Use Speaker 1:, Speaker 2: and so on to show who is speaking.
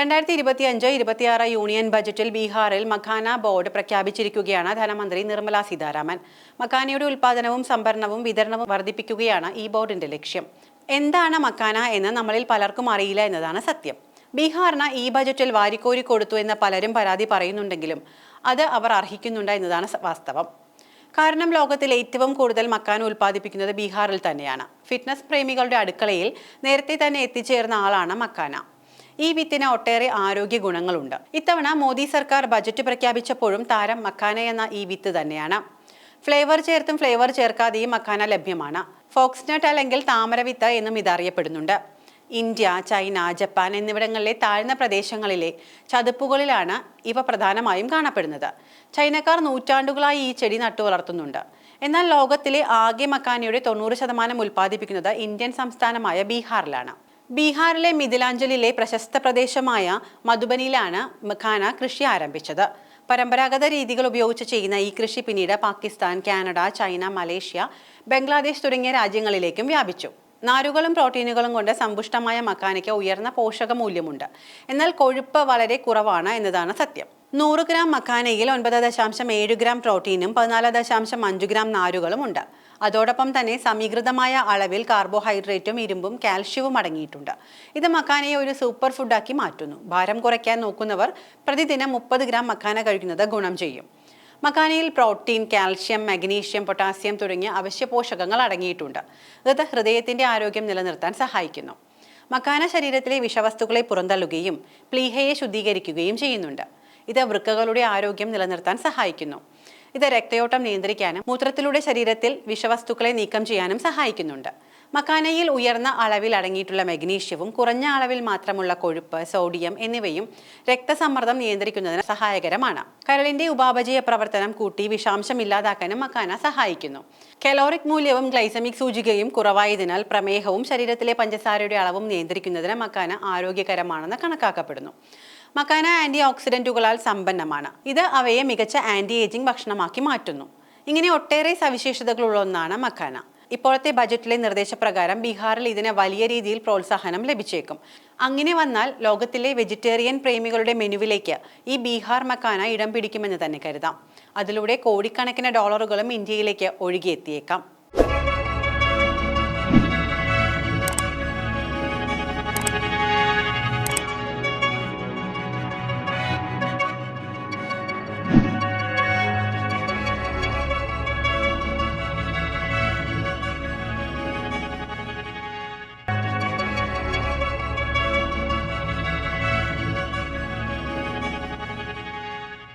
Speaker 1: 2025-26 union ബജറ്റിൽ ബീഹാറിൽ makhana board പ്രഖ്യാപിച്ചിരിക്കുകയാണ് ധനമന്ത്രി നിർമ്മല സീതാരാമൻ. മഖാനയുടെ ഉൽപ്പാദനവും സംഭരണവും വിതരണവും വർദ്ധിപ്പിക്കുകയാണ് ഈ ബോർഡിന്റെ ലക്ഷ്യം. എന്താണ് മഖാന എന്ന് നമ്മളിൽ പലർക്കും അറിയില്ല എന്നതാണ് സത്യം. ബീഹാറിന് ഈ ബജറ്റിൽ വാരിക്കോരി കൊടുത്തു എന്ന് പലരും പരാതി പറയുന്നുണ്ടെങ്കിലും അത് അവർ അർഹിക്കുന്നുണ്ട് എന്നതാണ് വാസ്തവം. കാരണം ലോകത്തിൽ ഏറ്റവും കൂടുതൽ മഖാന ഉൽപ്പാദിപ്പിക്കുന്നത് ബീഹാറിൽ തന്നെയാണ്. ഫിറ്റ്നസ് പ്രേമികളുടെ അടുക്കളയിൽ നേരത്തെ തന്നെ എത്തിച്ചേർന്ന ആളാണ് മഖാന. ഈ വിത്തിന് ഒട്ടേറെ ആരോഗ്യ ഗുണങ്ങളുണ്ട്. ഇത്തവണ മോദി സർക്കാർ ബജറ്റ് പ്രഖ്യാപിച്ചപ്പോഴും താരം മഖാന എന്ന ഈ വിത്ത് തന്നെയാണ്. ഫ്ലേവർ ചേർത്തും ഫ്ലേവർ ചേർക്കാതെയും മഖാന ലഭ്യമാണ്. ഫോക്സ്നട്ട് അല്ലെങ്കിൽ താമരവിത്ത് എന്നും ഇതറിയപ്പെടുന്നുണ്ട്. ഇന്ത്യ, ചൈന, ജപ്പാൻ എന്നിവിടങ്ങളിലെ താഴ്ന്ന പ്രദേശങ്ങളിലെ ചതുപ്പുകളിലാണ് ഇവ പ്രധാനമായും കാണപ്പെടുന്നത്. ചൈനക്കാർ നൂറ്റാണ്ടുകളായി ഈ ചെടി നട്ടു വളർത്തുന്നുണ്ട്. എന്നാൽ ലോകത്തിലെ ആകെ മഖാനയുടെ 90% ഉൽപ്പാദിപ്പിക്കുന്നത് ഇന്ത്യൻ സംസ്ഥാനമായ ബീഹാറിലാണ്. ബീഹാറിലെ മിഥിലാഞ്ചലിലെ പ്രശസ്ത പ്രദേശമായ മധുബനിയിലാണ് മഖാന കൃഷി ആരംഭിച്ചത്. പരമ്പരാഗത രീതികൾ ഉപയോഗിച്ച് ചെയ്യുന്ന ഈ കൃഷി പിന്നീട് Pakistan, Canada, China, Malaysia, Bangladesh തുടങ്ങിയ രാജ്യങ്ങളിലേക്കും വ്യാപിച്ചു. നാരുകളും പ്രോട്ടീനുകളും കൊണ്ട് സമ്പുഷ്ടമായ മഖാനയ്ക്ക് ഉയർന്ന പോഷക മൂല്യമുണ്ട്. എന്നാൽ കൊഴുപ്പ് വളരെ കുറവാണ് എന്നതാണ് സത്യം. 100 ഗ്രാം മഖാനയിൽ 9.7 ഗ്രാം പ്രോട്ടീനും 14.5 ഗ്രാം നാരുകളും ഉണ്ട്. അതോടൊപ്പം തന്നെ സമീകൃതമായ അളവിൽ കാർബോഹൈഡ്രേറ്റും ഇരുമ്പും കാൽഷ്യവും അടങ്ങിയിട്ടുണ്ട്. ഇത് മഖാനയെ ഒരു സൂപ്പർ ഫുഡാക്കി മാറ്റുന്നു. ഭാരം കുറയ്ക്കാൻ നോക്കുന്നവർ പ്രതിദിനം 30 ഗ്രാം മഖാന കഴിക്കുന്നത് ഗുണം ചെയ്യും. മഖാനയിൽ പ്രോട്ടീൻ, കാൽഷ്യം, മഗ്നീഷ്യം, പൊട്ടാസ്യം തുടങ്ങിയ അവശ്യ പോഷകങ്ങൾ അടങ്ങിയിട്ടുണ്ട്. ഇത് ഹൃദയത്തിന്റെ ആരോഗ്യം നിലനിർത്താൻ സഹായിക്കുന്നു. മഖാന ശരീരത്തിലെ വിഷവസ്തുക്കളെ പുറന്തള്ളുകയും പ്ലീഹയെ ശുദ്ധീകരിക്കുകയും ചെയ്യുന്നുണ്ട്. ഇത് വൃക്കകളുടെ ആരോഗ്യം നിലനിർത്താൻ സഹായിക്കുന്നു. ഇത് രക്തയോട്ടം നിയന്ത്രിക്കാനും മൂത്രത്തിലൂടെ ശരീരത്തിൽ വിഷവസ്തുക്കളെ നീക്കം ചെയ്യാനും സഹായിക്കുന്നുണ്ട്. മഖാനയിൽ ഉയർന്ന അളവിൽ അടങ്ങിയിട്ടുള്ള മഗ്നീഷ്യവും കുറഞ്ഞ അളവിൽ മാത്രമുള്ള കൊഴുപ്പ്, സോഡിയം എന്നിവയും രക്തസമ്മർദ്ദം നിയന്ത്രിക്കുന്നതിന് സഹായകരമാണ്. കരളിന്റെ ഉപാപചയ പ്രവർത്തനം കൂട്ടി വിഷാംശം ഇല്ലാതാക്കാനും മഖാന സഹായിക്കുന്നു. കലോറിക് മൂല്യവും ഗ്ലൈസമിക് സൂചികയും കുറവായതിനാൽ പ്രമേഹവും ശരീരത്തിലെ പഞ്ചസാരയുടെ അളവും നിയന്ത്രിക്കുന്നതിന് മഖാന ആരോഗ്യകരമാണെന്ന് കണക്കാക്കപ്പെടുന്നു. മഖാന ആന്റി ഓക്സിഡന്റുകളാൽ സമ്പന്നമാണ്. ഇത് അവയെ മികച്ച ആന്റി ഏജിംഗ് ഭക്ഷണമാക്കി മാറ്റുന്നു. ഇങ്ങനെ ഒട്ടേറെ സവിശേഷതകളുള്ള ഒന്നാണ് മഖാന. ഇപ്പോഴത്തെ ബജറ്റിലെ നിർദ്ദേശപ്രകാരം ബീഹാറിൽ ഇതിന് വലിയ രീതിയിൽ പ്രോത്സാഹനം ലഭിച്ചേക്കും. അങ്ങനെ വന്നാൽ ലോകത്തിലെ വെജിറ്റേറിയൻ പ്രേമികളുടെ മെനുവിലേക്ക് ഈ ബീഹാർ മഖാന ഇടം പിടിക്കുമെന്ന് തന്നെ കരുതാം. അതിലൂടെ കോടിക്കണക്കിന് ഡോളറുകളും ഇന്ത്യയിലേക്ക് ഒഴുകിയെത്തിയേക്കാം.